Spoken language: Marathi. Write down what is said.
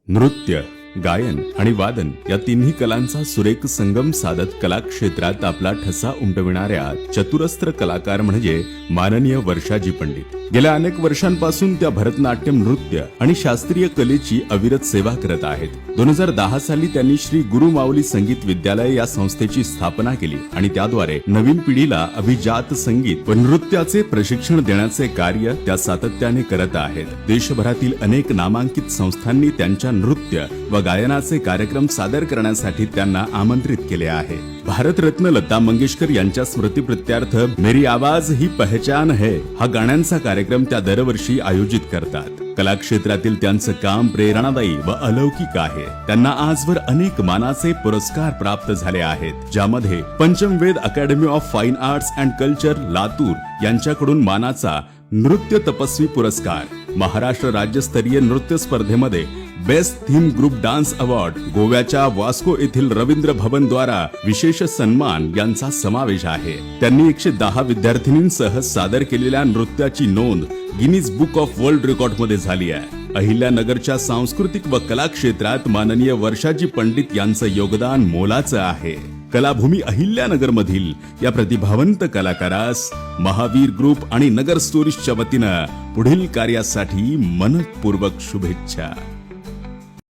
नृत्य, गायन आणि वादन या तिन्ही कलांचा सुरेख संगम साधत कला क्षेत्रात आपला ठसा उमटविणाऱ्या चतुरस्त्र कलाकार म्हणजे माननीय वर्षाजी पंडित। गेल्या अनेक वर्षांपासून त्या भरतनाट्यम नृत्य आणि शास्त्रीय कलेची अविरत सेवा करत आहेत। 2010 साली त्यांनी श्री गुरु माऊली संगीत विद्यालय या संस्थेची स्थापना केली आणि त्याद्वारे नवीन पिढीला अभिजात संगीत व नृत्याचे प्रशिक्षण देण्याचे कार्य त्या सातत्याने करत आहेत। देशभरातील अनेक नामांकित संस्थांनी त्यांच्या नृत्य व गायनाचे कार्यक्रम सादर करण्यासाठी त्यांना आमंत्रित केले आहे। भारतरत्न लता मंगेशकर यांच्या स्मृतिप्रित्यर्थ मेरी आवाज ही पहचान है हा गाण्यांचा कार्यक्रम त्या दरवर्षी आयोजित करतात। कला क्षेत्रातील त्यांचं काम प्रेरणादायी व अलौकिक आहे। त्यांना आजवर अनेक मानाचे पुरस्कार प्राप्त झाले आहेत, ज्यामध्ये Panchamved academy of fine arts and culture Latur यांच्याकडून मानाचा नृत्य तपस्वी पुरस्कार, महाराष्ट्र राज्यस्तरीय नृत्य स्पर्धेमध्ये best theme group dance award, गोव्याच्या वास्को येथील रवींद्र भवन द्वारा विशेष सन्मान यांचा समावेश आहे। त्यांनी 110 विद्यार्थिनींसह सादर केलेल्या नृत्याची नोंद Guinness book of world record मध्ये झाली आहे। अहिल्यानगरच्या सांस्कृतिक व कला क्षेत्रात माननीय वर्षाजी पंडित यांचं योगदान मोलाचं आहे। कलाभूमी अहिल्यानगर मधील या प्रतिभावंत कलाकारास महावीर ग्रुप आणि नगर स्टोरीजच्या वतीनं पुढील कार्यासाठी मनपूर्वक शुभेच्छा।